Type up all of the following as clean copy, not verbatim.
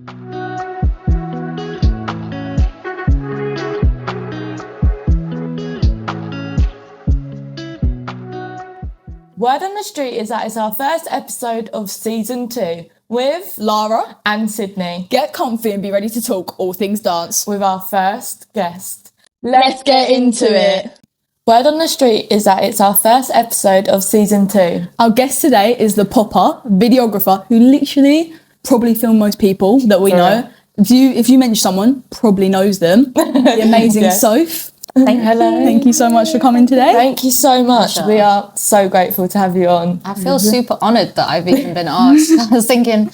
Word on the street is that it's our first episode of season 2 with Lara and Sydney. Get comfy and be ready to talk all things dance with our first guest. Let's get into it. Word on the street is that it's our first episode of season 2. Our guest today is the popper, videographer, who literally probably filmed most people that we know. If you mention someone, probably knows them. The amazing Soph. Thank you so much for coming today. Thank you so much. Sure. We are so grateful to have you on. I feel super honoured that I've even been asked. I was thinking, am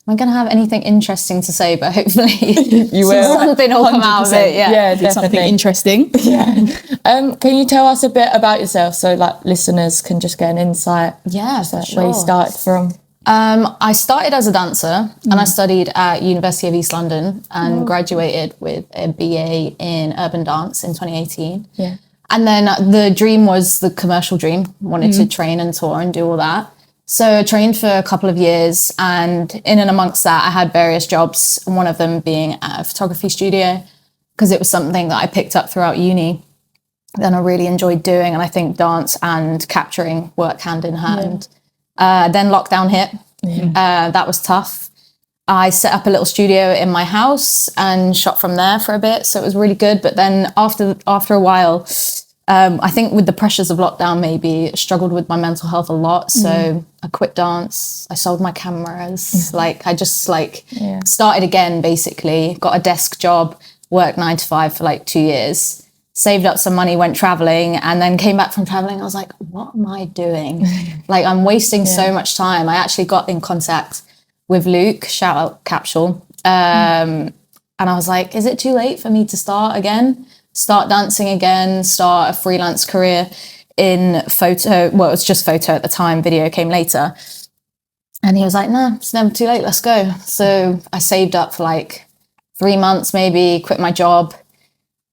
I going to have anything interesting to say? But hopefully you will. Something will come out of it. Yeah, definitely. Something interesting. Yeah. Can you tell us a bit about yourself so like listeners can just get an insight? Yeah, so for sure. Where you started from? I started as a dancer and I studied at University of East London and graduated with a BA in urban dance in 2018. Yeah. And then the dream was the commercial dream, wanted to train and tour and do all that. So I trained for a couple of years, and in and amongst that, I had various jobs, one of them being at a photography studio, because it was something that I picked up throughout uni and I really enjoyed doing. And I think dance and capturing work hand in hand. Then lockdown hit. That was tough. I set up a little studio in my house and shot from there for a bit. So it was really good. But then after a while, I think with the pressures of lockdown, maybe struggled with my mental health a lot. So I quit dance. I sold my cameras. I just started again, basically. Got a desk job, worked 9 to 5 for 2 years. Saved up some money, went traveling, and then came back from traveling. I was like, what am I doing? I'm wasting so much time. I actually got in contact with Luke, shout out Capsule. And I was like, is it too late for me to start again? Start dancing again, start a freelance career in photo. Well, it was just photo at the time, video came later. And he was like, no, it's never too late, let's go. So I saved up for 3 months maybe, quit my job.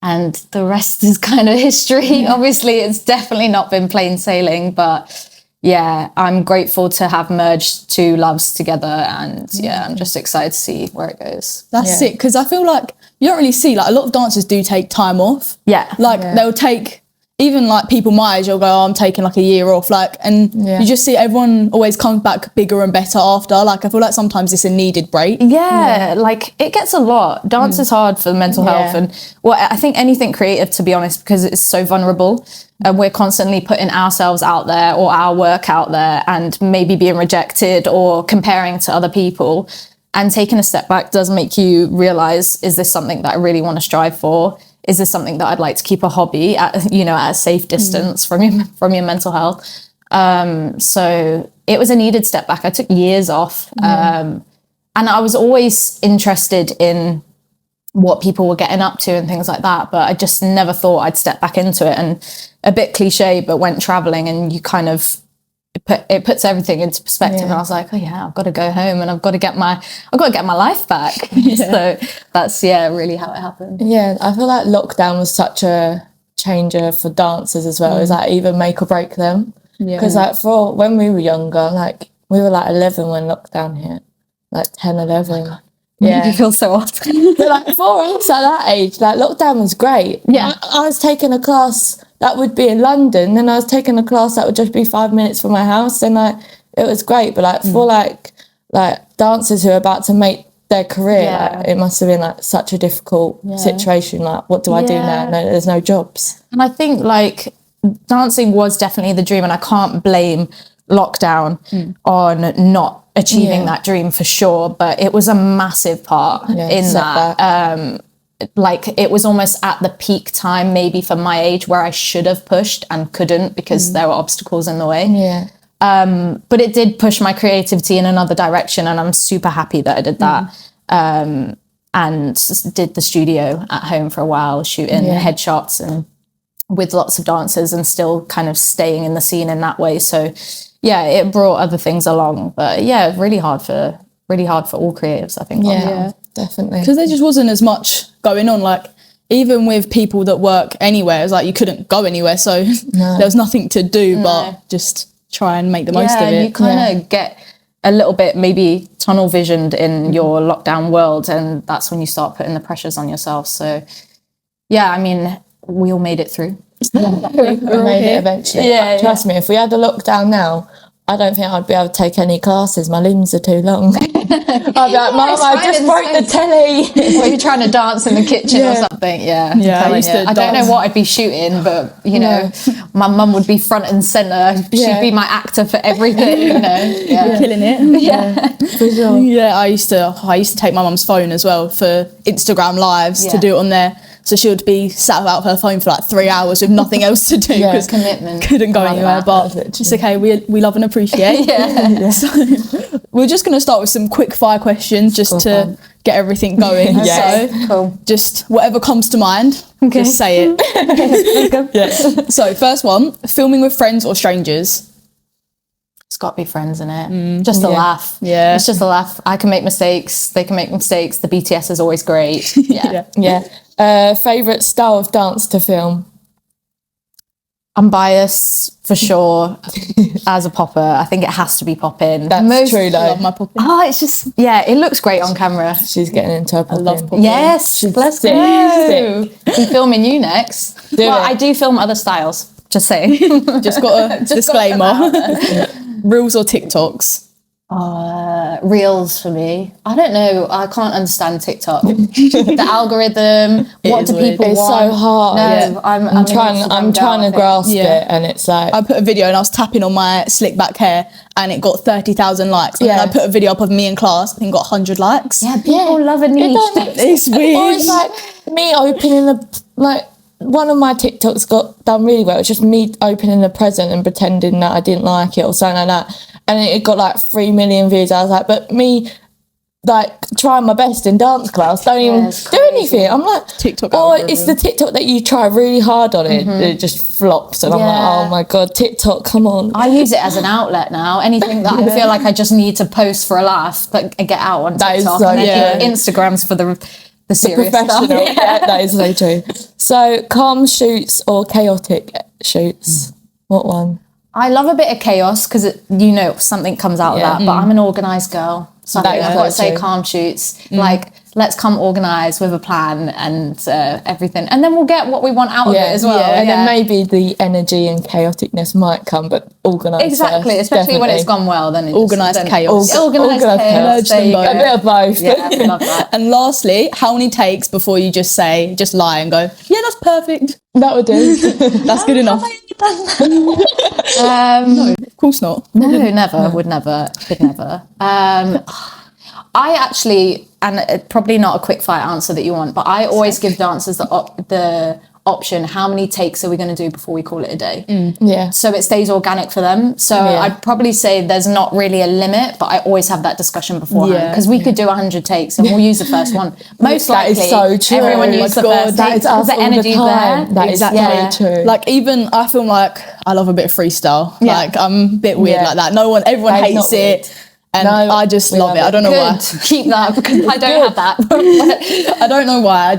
And the rest is kind of history. Obviously, it's definitely not been plain sailing, but yeah, I'm grateful to have merged two loves together. And yeah, I'm just excited to see where it goes. That's sick, because I feel like you don't really see, a lot of dancers do take time off. Yeah. They'll take, even people my age, will go, oh, I'm taking a year off. You just see everyone always comes back bigger and better after. I feel like sometimes it's a needed break. Yeah, it gets a lot. Dance is hard for mental health. And I think anything creative, to be honest, because it's so vulnerable. And we're constantly putting ourselves out there or our work out there and maybe being rejected or comparing to other people. And taking a step back does make you realise, is this something that I really want to strive for? Is this something that I'd like to keep a hobby at a safe distance from your mental health? So it was a needed step back. I took years off. And I was always interested in what people were getting up to and things like that. But I just never thought I'd step back into it. And a bit cliche, but went traveling and you kind of, it puts everything into perspective. And I was like, oh yeah, I've got to go home and I've got to get my life back. So that's really how it happened. Yeah, I feel like lockdown was such a changer for dancers as well. It was either make or break them. Because for when we were younger, we were 11 when lockdown hit, 10, 11. Oh yeah, you feel so old. But for us at that age, lockdown was great. Yeah, I was taking a class that would be in London, then I was taking a class that would just be 5 minutes from my house, and it was great. But for dancers who are about to make their career, it must have been such a difficult situation. What do I do now? No, there's no jobs. And I think dancing was definitely the dream, and I can't blame lockdown on not achieving that dream for sure. But it was a massive part in that. It was almost at the peak time, maybe for my age, where I should have pushed and couldn't because there were obstacles in the way. Yeah. But it did push my creativity in another direction, and I'm super happy that I did that. And did the studio at home for a while, shooting headshots and with lots of dancers and still kind of staying in the scene in that way. So yeah, it brought other things along, but really hard for all creatives, I think. Yeah, definitely. Because there just wasn't as much going on. Even with people that work anywhere, it's you couldn't go anywhere, so there was nothing to do but just try and make the most of it. You kind of get a little bit maybe tunnel visioned in your lockdown world, and that's when you start putting the pressures on yourself. So yeah, I mean, we all made it through. We made it eventually. Yeah, Trust me, if we had a lockdown now, I don't think I'd be able to take any classes. My limbs are too long. I'd be like, Mum, I just broke the telly. Or you're trying to dance in the kitchen or something. Yeah, I don't know what I'd be shooting, but you know, my mum would be front and centre. She'd be my actor for everything. You know, killing it. For sure. Yeah, I used to take my mum's phone as well for Instagram lives to do it on there. So she would be sat without her phone for like 3 hours with nothing else to do because commitment. Couldn't go anywhere. But it's okay. We love and appreciate. So we're just going to start with some quick fire questions just to get everything going. So just whatever comes to mind, just say it. So first one, filming with friends or strangers? It's got to be friends in it. Just a laugh. Yeah. It's just a laugh. I can make mistakes. They can make mistakes. The BTS is always great. Favourite style of dance to film? I'm biased for sure as a popper. I think it has to be popping. That's true though. I love my popping. Oh, it's just, it looks great on camera. She's getting into her popping. I love popping. Yes, let's sick, go. I'm filming you next. I do film other styles, just saying. Just got a disclaimer. Reels or TikToks? Reels for me. I don't know. I can't understand TikTok. The algorithm. What do people It's want? so hard. No, I'm trying to grasp it, and it's like I put a video and I was tapping on my slick back hair and it got 30,000 likes. And then I put a video up of me in class and it got 100 likes. Yeah, people love a niche. It's weird. Or it's like me opening one of my TikToks got done really well. It's just me opening the present and pretending that I didn't like it or something like that. And it got like 3 million views. I was like, but me like trying my best in dance class, don't even do anything. I'm like, TikTok or algorithm. it's the TikTok that you try really hard on it, it just flops. And I'm like, oh my God, TikTok, come on. I use it as an outlet now. Anything that I feel like I just need to post for a laugh, but get out on That is TikTok. so And then Instagram's for the serious Professional. stuff. That is so true. So calm shoots or chaotic shoots? What one? I love a bit of chaos because something comes out of that. But I'm an organised girl, so I think I've got to say calm shoots. Like, let's come organised with a plan and everything, and then we'll get what we want out of it as well. And then maybe the energy and chaoticness might come, but organised. Exactly, first, especially when definitely. it's gone well. Then Organised chaos. Organised chaos. A bit of both. Yeah, I love that. And lastly, how many takes before you just lie and go, yeah, that's perfect? That would do. That's good enough. No, of course not. No, never. Would never. Could never. I actually, and probably not a quick fire answer that you want, but I always give dancers the option, how many takes are we going to do before we call it a day? Yeah. So it stays organic for them. So I'd probably say there's not really a limit, but I always have that discussion beforehand because we could do 100 takes and we'll use the first one. Most likely, that is so true. everyone uses the first take because the energy's there. That is exactly true. Like even I feel like I love a bit of freestyle. Yeah. Like I'm a bit weird like that. Everyone That is hates not it. weird. And I just love it. I don't know why. Keep that because I don't have that. I don't know why.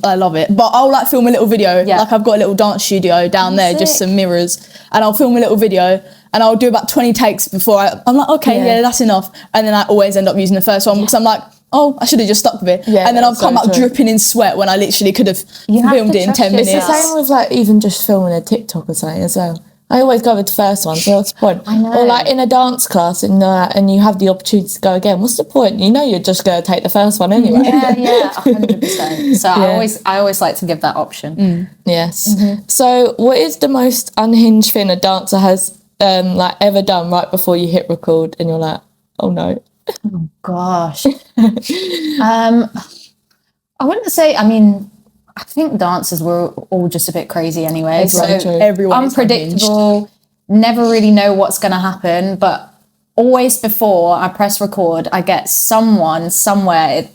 I love it. But I'll like film a little video. Yeah. Like I've got a little dance studio down there, just sick. some mirrors, and I'll film a little video and I'll do about 20 takes before I'm like, okay, that's enough. And then I always end up using the first one because I'm like, oh, I should have just stuck with it. Yeah, and then I'll come so out dripping in sweat when I literally could have have filmed to it in trust 10 minutes. It's the same with like even just filming a TikTok or something as well. I always go with the first one, so what's the point? I know. Or like in a dance class and you have the opportunity to go again, what's the point? You know you're just going to take the first one anyway. Yeah, 100%. So I always like to give that option. Yes. So what is the most unhinged thing a dancer has ever done right before you hit record and you're like, oh no? Gosh. I wouldn't say, I think dancers were all just a bit crazy anyway. It's very true. Everyone is unpredictable, never really know what's going to happen. But always before I press record, I get someone somewhere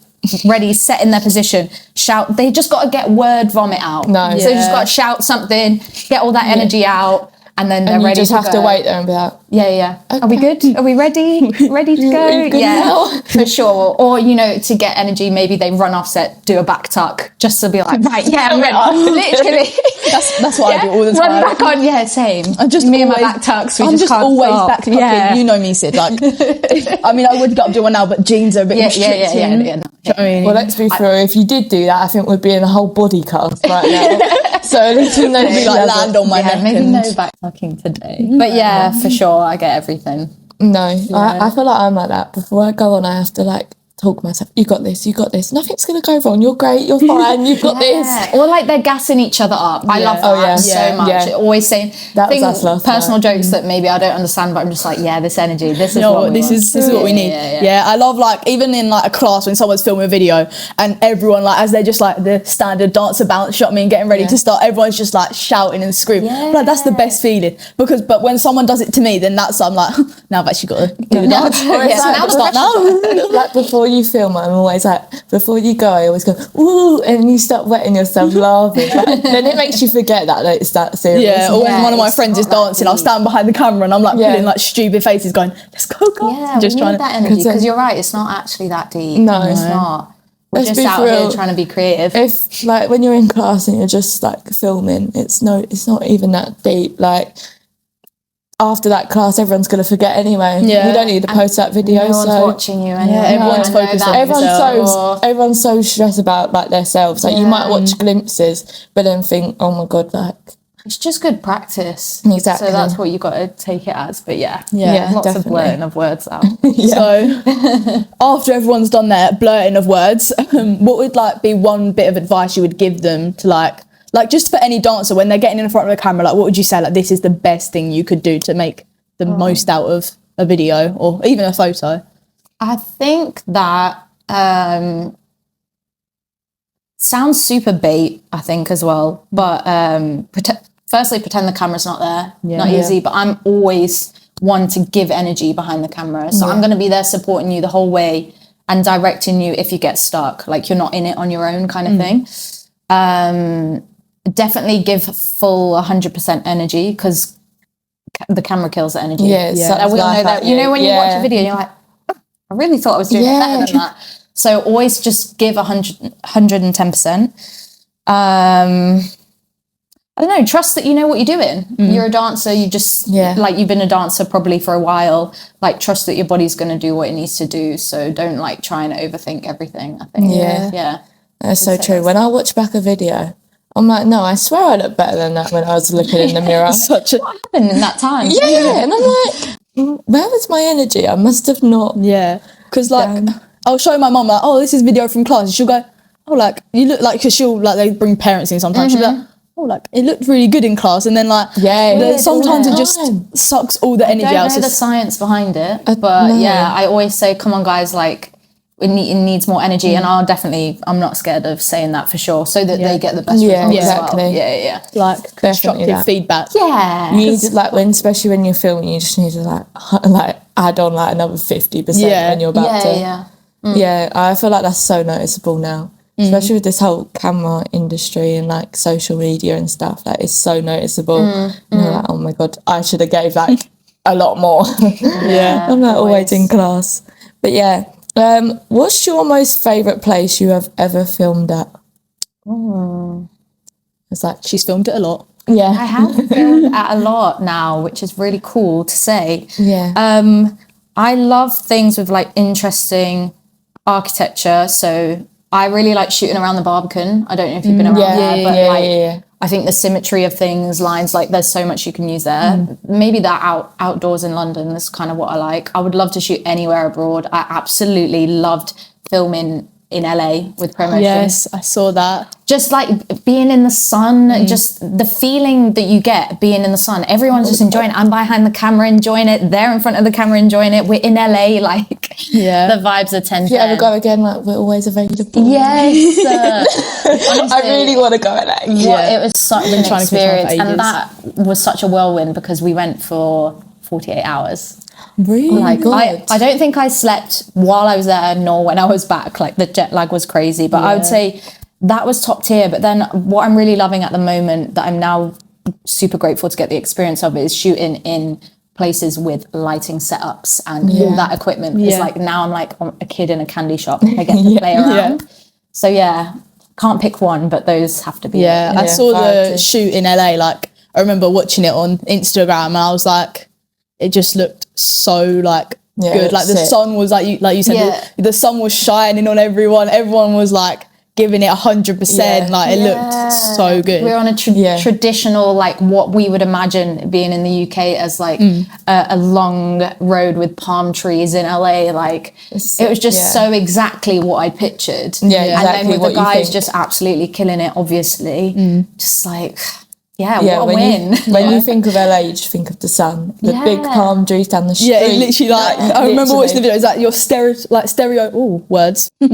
ready, set in their position, shout. They just got to get word vomit out. No. So you just got to shout something, get all that energy out. and then they're And you ready just to have to go. wait there and be like, Yeah. Are we good? Are we ready? Ready to go? Are you good Yeah, now? for sure. Or, you know, to get energy, maybe they run off set, do a back tuck, just to be like, right, yeah, I'm ready. Literally. That's what I do all the time. Run back on, yeah, same. I'm just me and my always- back tucks. I'm just can't always stop. back tucking. Yeah. You know me, Sid. Like, I mean, I would get up to one now, but jeans are a bit restricting. Yeah. Do you know what I mean? well, let's be fair. If you did do that, I think we'd be in a whole body cast right now. So at least we know Maybe we like land on my Yeah, neck. maybe and... no back tucking today. But yeah, for sure, I get everything. No, I feel like I'm like that. Before I go on, I have to like talk myself. You got this. Nothing's gonna go wrong. You're great. You're fine. You've got this. Or like they're gassing each other up. I love that so much. Yeah. Always saying That was us last personal night. jokes that maybe I don't understand, but I'm just like, yeah, this energy. This is You know what what, we this want. is what we need. Yeah, I love like even in like a class when someone's filming a video and everyone like as they're just like the standard dancer bounce shot me and getting ready to start, everyone's just like shouting and screaming. Like that's the best feeling but when someone does it to me, then that's I'm like now I've actually got to do the dance. Or it's Yeah, like, now the start pressure's now. Like before you film, I'm always like, before you go, I always go, ooh, and you start wetting yourself laughing. Like, then it makes you forget that it's that serious. Yeah, or when one of my it's friends is not that dancing, I'll deep. stand behind the camera and I'm like putting like stupid faces going, let's go, guys. Yeah, just we trying need to that energy because you're right. It's not actually that deep. No. It's not. We're Let's just be out for here real. trying to be creative. If like when you're in class and you're just like filming, it's not even that deep. Like after that class, everyone's gonna forget anyway. Yeah. You don't need to post that video. No one's so watching you anyway. everyone's I know focused that on for themselves. sure. everyone's so stressed about like themselves. Like you might watch glimpses, but then think, oh my god, like It's just good practice. Exactly. So that's what you got to take it as. But yeah, Yeah, lots definitely. of blurting of words out. So after everyone's done their blurting of words, what would like be one bit of advice you would give them to like just for any dancer when they're getting in front of a camera, like what would you say like this is the best thing you could do to make the most out of a video or even a photo? I think that sounds super bait, I think, as well. But firstly, pretend the camera's not there. Not easy, but I'm always one to give energy behind the camera. So I'm going to be there supporting you the whole way and directing you if you get stuck. Like you're not in it on your own kind of thing. Definitely give full 100% energy because the camera kills the energy. Yeah, And we all know that. You know when you watch a video and you're like, oh, I really thought I was doing it better than that. So always just give 110%. I don't know, trust that you know what you're doing. You're a dancer, you just, like you've been a dancer probably for a while, like trust that your body's going to do what it needs to do. So don't like try and overthink everything, I think. Yeah. That's so true. When I watch back a video, I'm like, no, I swear I look better than that when I was looking in the mirror. What happened in that time? Yeah, and I'm like, where was my energy? I must have not. Yeah, because like I'll show my mum like, oh, this is video from class. And she'll go, oh, like you look like, because she'll like they bring parents in sometimes. She'll be like, oh, like it looked really good in class, and then like sometimes it just sucks all the energy I out. don't know the science behind it, but I always say, come on, guys, like it needs more energy, and I'm not scared of saying that for sure, so that they get the best results exactly. as well. Yeah. like constructive that. feedback. Yeah. You need to, like especially when you're filming, you just need to like add on like another 50% when you're about to. Yeah, I feel like that's so noticeable now. Especially with this whole camera industry and like social media and stuff, like it's so noticeable. You're like, oh my god, I should have gave like a lot more. I'm like always in class. But yeah, what's your most favourite place you have ever filmed at? It's like She's filmed it a lot. yeah, I have filmed at a lot now, which is really cool to say. yeah, I love things with like interesting architecture, so I really like shooting around the Barbican. I don't know if you've been around there, but I think the symmetry of things, lines, like there's so much you can use there. Maybe that outdoors in London is kind of what I like. I would love to shoot anywhere abroad. I absolutely loved filming in LA with promotion. Yes, I saw that. Just like being in the sun, just the feeling that you get being in the sun. Everyone's just enjoying it. I'm behind the camera enjoying it. They're in front of the camera enjoying it. We're in LA, like the vibes are 10. if you ever go again, like we're always available. Yes. I really want to go at that. It was such an trying to catch on experience, for and ages. that was such a whirlwind because we went for 48 hours. Really? Like I don't think I slept while I was there nor when I was back. Like the jet lag was crazy, but I would say that was top tier. But then what I'm really loving at the moment that I'm now super grateful to get the experience of is shooting in places with lighting setups and all that equipment. It's like now I'm like a kid in a candy shop. I get to play around. So can't pick one, but those have to be. I saw the shoot in LA. Like I remember watching it on Instagram, and I was like, it just looked so like good. Like the sun was like you said, the sun was shining on everyone. Everyone was like giving it 100%. Like it looked so good. We're on a traditional, like what we would imagine being in the UK as like a long road with palm trees in LA. Like it was just so exactly what I pictured. Yeah, exactly. And then with the guys just absolutely killing it, obviously. Just like, what a win. When you think of LA, you just think of the sun, the big palm trees down the street. Yeah, it literally like I remember watching the video. It's like your stereo words. Try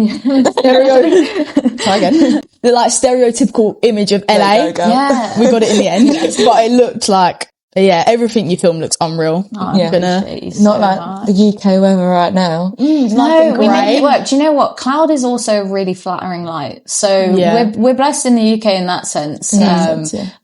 again. The like stereotypical image of LA. Go. Yeah, we got it in the end, but it looked like everything you filmed looks unreal. Not like the UK weather right now. No, we make it work. Do you know what? Cloud is also really flattering light. So we're blessed in the UK in that sense.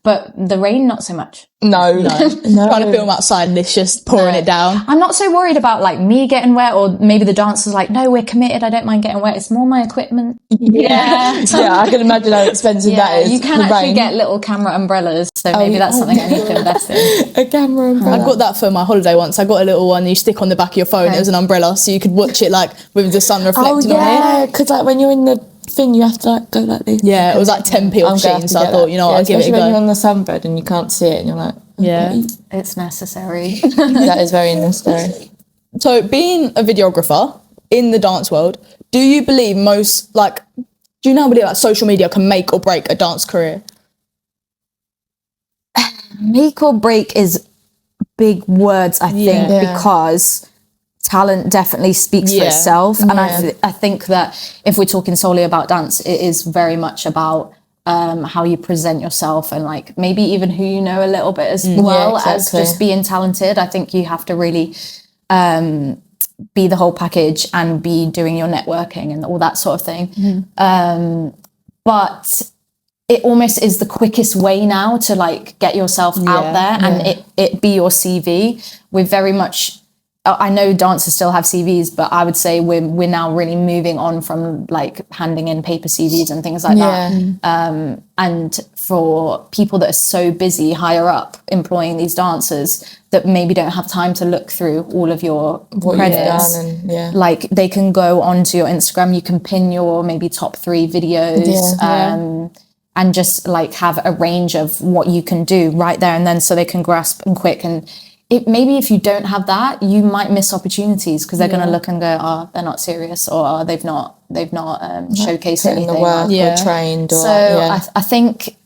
But the rain, not so much. No. Trying to film outside and it's just pouring it down. I'm not so worried about like me getting wet, or maybe the dancers like, no, we're committed. I don't mind getting wet. It's more my equipment. I can imagine how expensive that is. You can actually get little camera umbrellas. So maybe that's something I need to invest in. A camera umbrella. I got that for my holiday once. I got a little one you stick on the back of your phone. It was an umbrella, so you could watch it like with the sun reflecting on it. Because like when you're in the thing, you have to like go like this. Yeah, it was like 10p off Shein, so I thought, I'll give it a go. Especially when you're on the sunbed and you can't see it and you're like, it's necessary. That is very necessary. So being a videographer in the dance world, do you believe do you now believe like social media can make or break a dance career? Make or break is big words, I think, because talent definitely speaks for itself. And I think that if we're talking solely about dance, it is very much about how you present yourself and like maybe even who you know a little bit as well as just being talented. I think you have to really be the whole package and be doing your networking and all that sort of thing. But it almost is the quickest way now to like get yourself out there and it be your CV. We're very much, I know dancers still have CVs, but I would say we're now really moving on from like handing in paper CVs and things like that. And for people that are so busy higher up employing these dancers that maybe don't have time to look through all of your credits, like they can go onto your Instagram, you can pin your maybe top 3 videos, and just like have a range of what you can do right there and then, so they can grasp and quick. And maybe if you don't have that, you might miss opportunities because they're going to look and go, oh, they're not serious, or they've not showcased anything, the work or trained. Or, so I think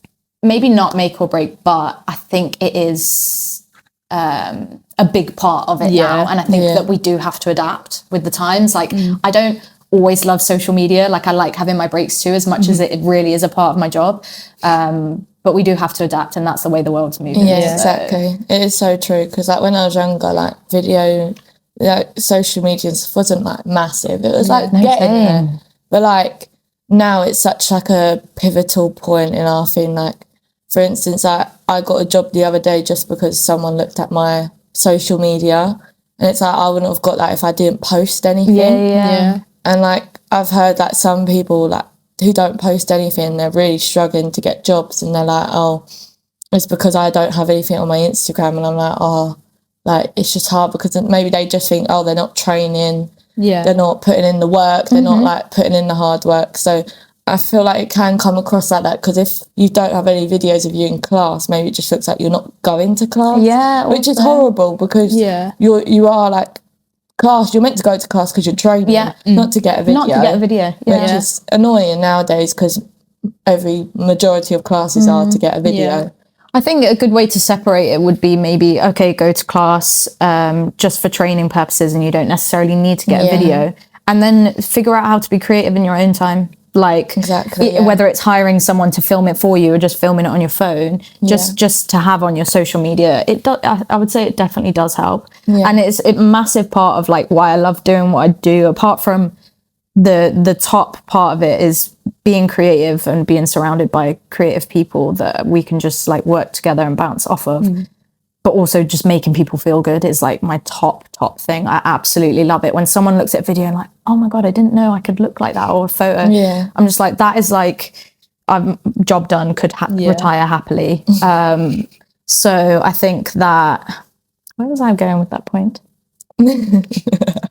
maybe not make or break, but I think it is a big part of it now. And I think that we do have to adapt with the times. Like I don't always love social media. Like I like having my breaks too, as much as it really is a part of my job. But we do have to adapt, and that's the way the world's moving. Yeah, exactly. It is so true, because like when I was younger, like video, like social media wasn't like massive. It was like getting there. But like now it's such like a pivotal point in our thing. Like for instance, I got a job the other day just because someone looked at my social media, and it's like I wouldn't have got that if I didn't post anything. And like I've heard that some people like who don't post anything, they're really struggling to get jobs, and they're like, oh, it's because I don't have anything on my Instagram. And I'm like, oh, like it's just hard because maybe they just think, oh, they're not training, they're not putting in the work, they're not like putting in the hard work. So I feel like it can come across like that, because if you don't have any videos of you in class, maybe it just looks like you're not going to class, which is horrible, because you are like, class, you're meant to go to class because you're training, not to get a video. Which is annoying nowadays, because every majority of classes are to get a video. I think a good way to separate it would be maybe, okay, go to class just for training purposes, and you don't necessarily need to get a video, and then figure out how to be creative in your own time. Like whether it's hiring someone to film it for you or just filming it on your phone, just to have on your social media, I would say it definitely does help. And it's a massive part of like why I love doing what I do. Apart from the top part of it is being creative and being surrounded by creative people that we can just like work together and bounce off of. But also just making people feel good is like my top thing. I absolutely love it when someone looks at video and like, oh my God, I didn't know I could look like that, or a photo. Yeah. I'm just like, that is like, job done, could retire happily. So I think that, where was I going with that point?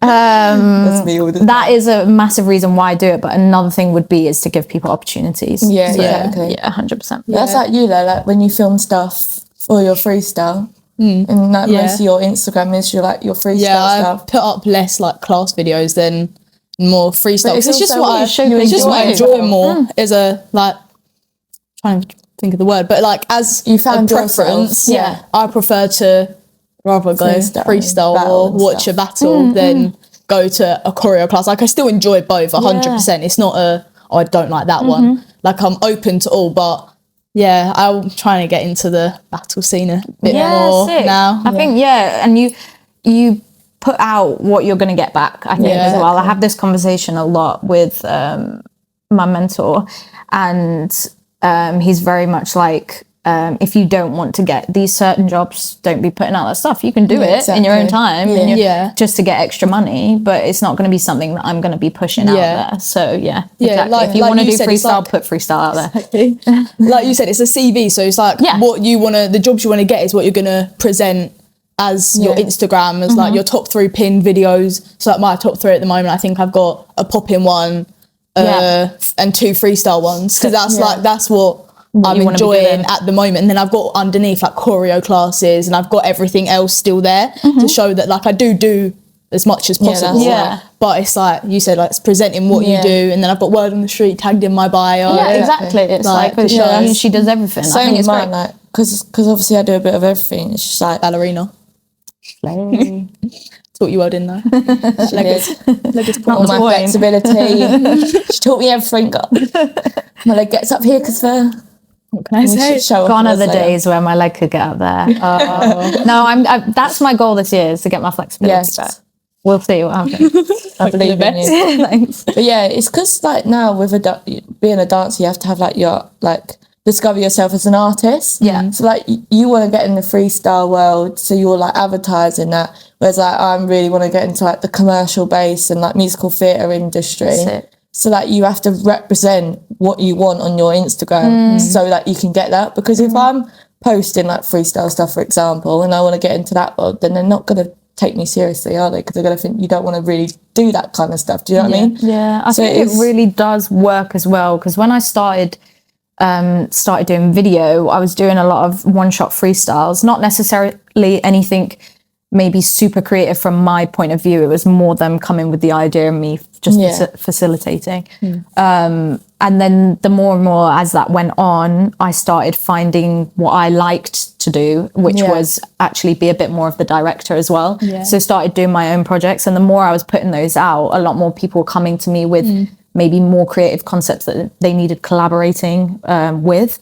That's me all the time. That is a massive reason why I do it, but another thing would be is to give people opportunities. Yeah, exactly. Yeah, 100%. That's like you though, like when you film stuff for your freestyle, and like most of your Instagram is your freestyle stuff. I put up less like class videos than more freestyle. It's It's just also what I enjoy more is a like trying to think of the word, but like as You found a preference, yourself. I prefer to rather go freestyle battle or and watch stuff. a battle than go to a choreo class. Like I still enjoy both 100%. It's not I don't like that one. Like I'm open to all, but yeah, I'm trying to get into the battle scene a bit more now. I think, and you put out what you're going to get back, I think, as well. I have this conversation a lot with my mentor, and he's very much like, if you don't want to get these certain jobs, don't be putting out that stuff. You can do it in your own time, just to get extra money, but it's not going to be something that I'm going to be pushing out there. So exactly. Like, if you want to do said, freestyle, put freestyle out there. Like you said, it's a CV, so it's like what you want to, the jobs you want to get is what you're going to present as your Instagram, as like your top 3 pin videos. So like my top 3 at the moment, I think I've got a pop-in one and 2 freestyle ones, because that's what I'm enjoying at the moment. And then I've got underneath like choreo classes, and I've got everything else still there to show that like I do as much as possible. But it's like you said, like it's presenting what you do, and then I've got word on the street tagged in my bio. Yeah, exactly. It's like she does everything. Same with mine, like because obviously I do a bit of everything. It's just like ballerina. Slay. Taught you well, didn't I? Leggings all my flexibility. She taught me everything. My leg gets up here because what can I say? Gone are the days where my leg could get up there. No, that's my goal this year, is to get my flexibility back. We'll see what happens. I believe in you. Thanks. But yeah, it's because like now with being a dancer, you have to have like your discover yourself as an artist. Yeah. So like you want to get in the freestyle world, so you're like advertising that. Whereas like I really want to get into like the commercial base and like musical theatre industry. So like you have to represent what you want on your Instagram so that you can get that. Because if I'm posting like freestyle stuff, for example, and I want to get into that world, then they're not going to take me seriously, are they? Because they're going to think you don't want to really do that kind of stuff. Do you know what I mean? Yeah, I think it really does work as well. Because when I started doing video, I was doing a lot of one-shot freestyles, not necessarily anything maybe super creative from my point of view. It was more them coming with the idea and me just facilitating. And then the more and more as that went on, I started finding what I liked to do, which was actually be a bit more of the director as well. So started doing my own projects, and the more I was putting those out, a lot more people were coming to me with maybe more creative concepts that they needed collaborating with.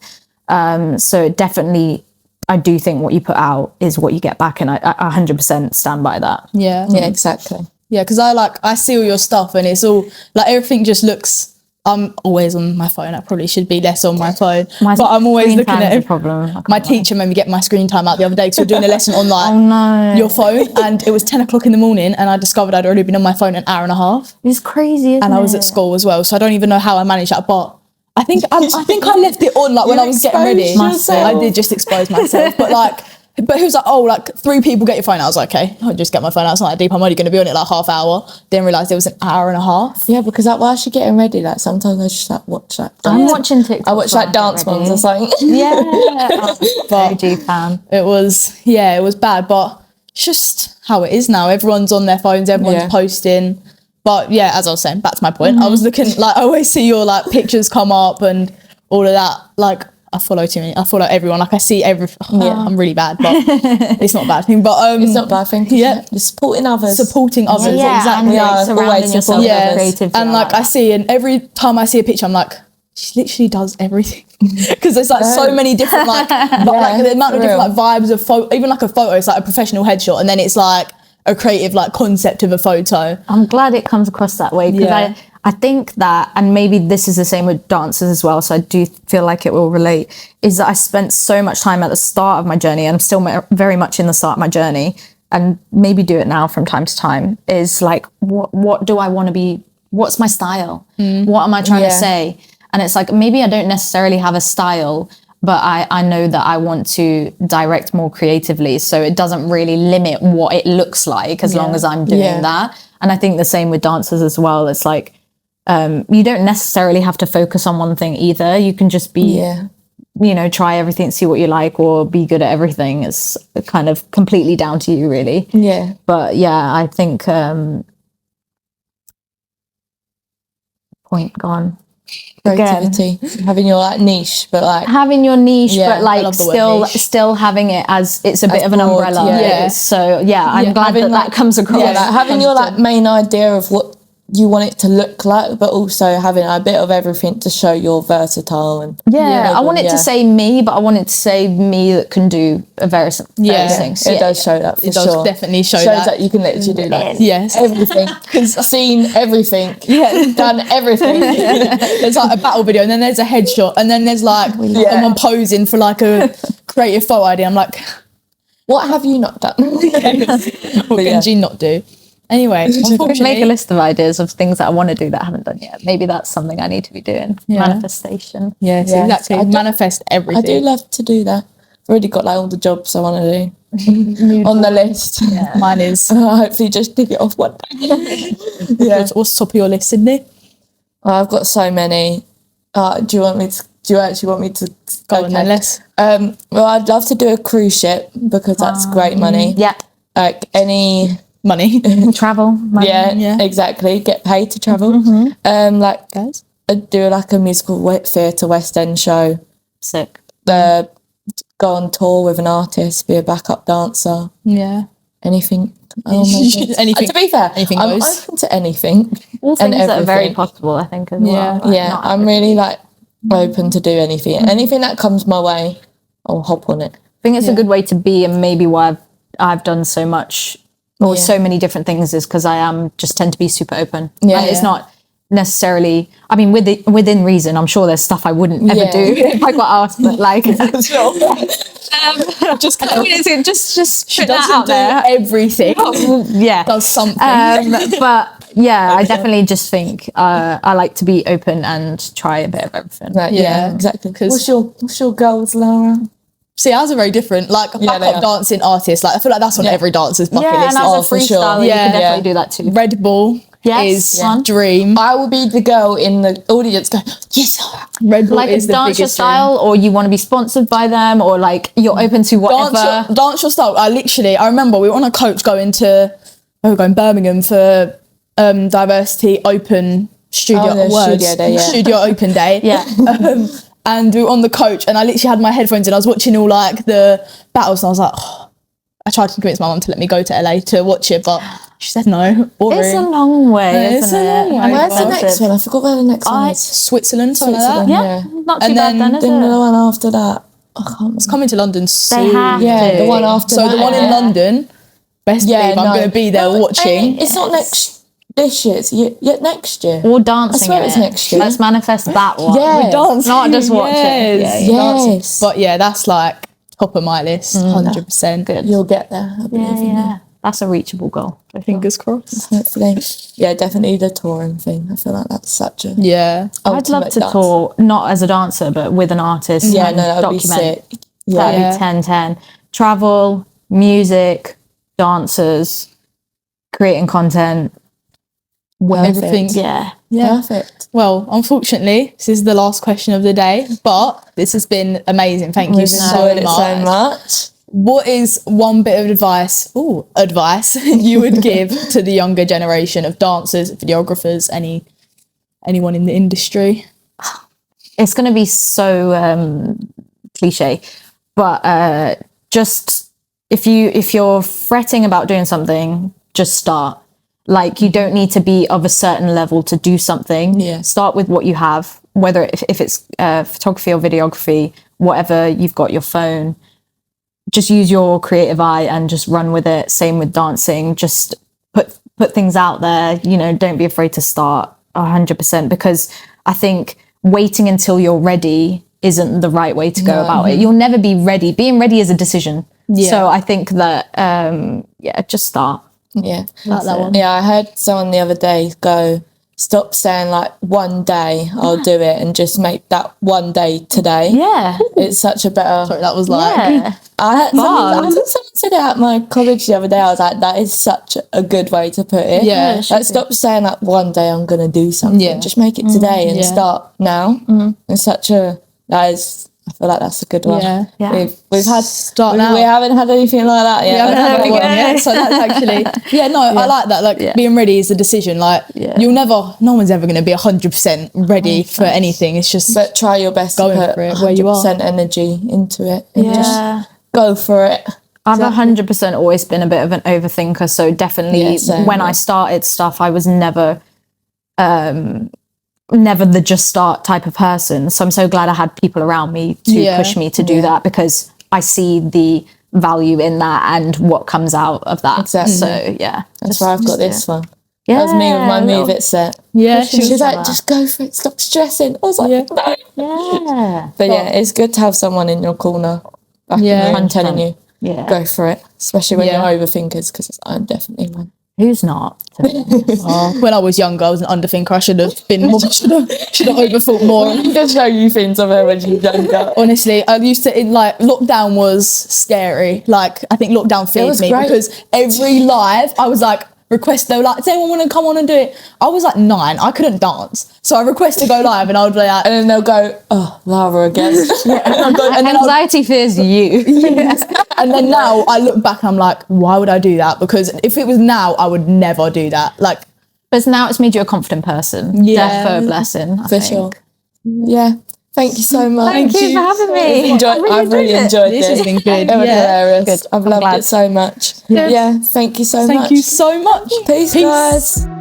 So definitely, I do think what you put out is what you get back, and I 100% stand by that. Yeah, exactly. Yeah, because I see all your stuff, and it's all like everything just looks. I'm always on my phone. I probably should be less on my phone, but I'm always looking at it. My teacher made me get my screen time out the other day because we were doing a lesson on like your phone, and it was 10 o'clock in the morning, and I discovered I'd already been on my phone an hour and a half. It's crazy, isn't and I was at school as well, so I don't even know how I managed that, but I think I left it on like when I was getting ready. I did just expose myself, but he was like, oh, like 3 people get your phone. I was like, okay, I'll just get my phone out. It's not that deep. I'm only going to be on it like half hour. Didn't realise it was an hour and a half. Yeah, because like while she's getting ready, like sometimes I just like watch like I'm watching TikTok. I watch like dance ones or something. But OG fan. It was bad, but it's just how it is now. Everyone's on their phones, everyone's posting. But yeah, as I was saying, back to my point, I was looking, like I always see your like pictures come up and all of that. Like I follow everyone. Like I see I'm really bad, but it's not a bad thing. But it's not a bad thing. You're supporting others. Exactly. And surrounding yourself with creative. And like I see, and every time I see a picture, I'm like, she literally does everything. Because there's like so many different like the amount of different like vibes of photo. Even like a photo, it's like a professional headshot, and then it's like a creative like concept of a photo. I'm glad it comes across that way, because I think that, and maybe this is the same with dancers as well, so I do feel like it will relate, is that I spent so much time at the start of my journey, and I'm still very much in the start of my journey, and maybe do it now from time to time, is like, what do I want to be? What's my style? What am I trying to say? And it's like, maybe I don't necessarily have a style, but I know that I want to direct more creatively, so it doesn't really limit what it looks like as long as I'm doing that. And I think the same with dancers as well. It's like, you don't necessarily have to focus on one thing either. You can just be, you know, try everything, see what you like, or be good at everything. It's kind of completely down to you, really. Yeah. But yeah, I think point gone. Creativity, having your like niche, but like having your niche, but like still having it as it's a bit of an broad, umbrella. So I'm glad that comes across. Yeah, like having your like main idea of what you want it to look like, but also having a bit of everything to show you're versatile. And I want it to say me, but I want it to say me that can do various things. It does show that, for it does sure. Definitely shows that you can literally do that. Yes, everything. Seen everything. Done everything. There's like a battle video, and then there's a headshot, and then there's like someone posing for like a creative photo idea. I'm like, what have you not done? What can you not do? Anyway, unfortunately, make a list of ideas of things that I want to do that I haven't done yet. Maybe that's something I need to be doing. Manifestation. Yes, exactly. Manifest everything. I do love to do that. I've already got like all the jobs I want to do on the list. Yeah. Mine is. Hopefully just tick it off one day. What's top of your list, Sydney? I've got so many. Do you actually want me to go on then? Less. Well, I'd love to do a cruise ship, because that's great money. Yeah. Like any money. Travel. Money. Yeah, exactly. Get paid to travel. Like guys, do like a musical theatre West End show. Sick. Go on tour with an artist, be a backup dancer. Yeah. Anything. Anything. To be fair, anything I'm goes. open to anything. All things that are very possible, I think, as well. Like, yeah, I'm really like open to do anything. Anything that comes my way, I'll hop on it. I think it's a good way to be, and maybe why I've done so much or so many different things is because I just tend to be super open. It's not necessarily, I mean, within reason, I'm sure there's stuff I wouldn't ever do if I got asked, but like just she put that out do there. Everything. Does something. But yeah, I definitely just think I like to be open and try a bit of everything. Right, yeah, exactly. What's your goals, Lara? See, ours are very different. Like backup dancing artist, like I feel like that's on every dancer's bucket list. And as a freestyler, you can definitely do that too. Red Bull is dream. I will be the girl in the audience going, yes, Red Bull like is the dance your biggest style, or you want to be sponsored by them, or like you're open to whatever. Dance your style. I remember we were on a coach going Birmingham for diversity open studio studio open day. And we were on the coach, and I literally had my headphones in. I was watching all like the battles, and I was like, I tried to convince my mum to let me go to LA to watch it, but she said no. It's a long way, isn't it? And where's the next one? I forgot where the next one is. Switzerland, something like that. Yeah, not too bad then, is it? The one after that. It's coming to London soon. The one after that. So the one in London, best believe I'm going to be there watching. It's not this year, it's next year. Or dancing. I swear it's next year. Let's manifest that one. Yeah, dance. Not just watch it. Yes. But yeah, that's like top of my list, 100%. Good. You'll get there. I believe in you. That's a reachable goal. Fingers crossed. Hopefully. Yeah, definitely the touring thing. I feel like that's such a I'd love to tour, not as a dancer, but with an artist. Yeah, no, that would be sick. That'd be 10-10. Travel, music, dancers, creating content. Everything. Yeah. Perfect. Well, unfortunately, this is the last question of the day, but this has been amazing. Thank you so much. What is one bit of advice you would give to the younger generation of dancers, videographers, anyone in the industry? It's going to be so cliche, but just if you're fretting about doing something, just start. Like, you don't need to be of a certain level to do something. Start with what you have, whether if it's photography or videography, whatever you've got, your phone. just use your creative eye and just run with it. Same with dancing. Just put things out there. You know, don't be afraid to start 100%, because I think waiting until you're ready isn't the right way to go about it. You'll never be ready. Being ready is a decision. Yeah. So I think that, just start. Yeah. Like that one. Yeah, I heard someone the other day go, stop saying like one day I'll do it and just make that one day today. Yeah. It's such a better... Sorry, that was like... Yeah. I heard someone said it at my college the other day. I was like, that is such a good way to put it. Yeah. Like, stop saying like one day I'm going to do something. Yeah. Just make it today and start now. It's such a... I feel like that's a good one. Yeah. Yeah. We've had... Start now. We haven't had anything like that yet. We haven't had that one yet, so that's actually... I like that. Like, being ready is a decision. Like, you'll never... No one's ever going to be 100% ready for anything. It's just... But try your best to put for it where you are. 100% energy into it. And just go for it. I've 100% always been a bit of an overthinker, so definitely when I started stuff, I was never the just start type of person. So I'm so glad I had people around me to push me to do that, because I see the value in that and what comes out of that. Exactly. So That's why I've got this one. Yeah, that was me with my Move It set. Yeah, she's like, just go for it, stop stressing. I was like, no. Yeah. But it's good to have someone in your corner. I'm telling you, go for it. Especially when you're overthinkers, because I'm definitely one. Who's not? When I was younger, I was an underthinker. I should have been more. Should have overthought more. Just show you things of her when she was younger. Honestly, I used to. Lockdown was scary. Like, I think lockdown feared me because every live I was like, request. They were like, does anyone want to come on and do it? I was like 9. I couldn't dance, so I requested to go live, and I would be like, and then they'll go, oh, Lara again. And anxiety fears you. And then now I look back and I'm like, why would I do that? Because if it was now, I would never do that. Like, but now it's made you a confident person. Yeah, for a blessing. I for think. sure. Yeah. Thank you so much. Thank you for having me. I've really enjoyed this. This has been good. It was hilarious. Good. I've loved it so much. Good. Yeah. Thank you so much. Thank you so much. Peace, guys.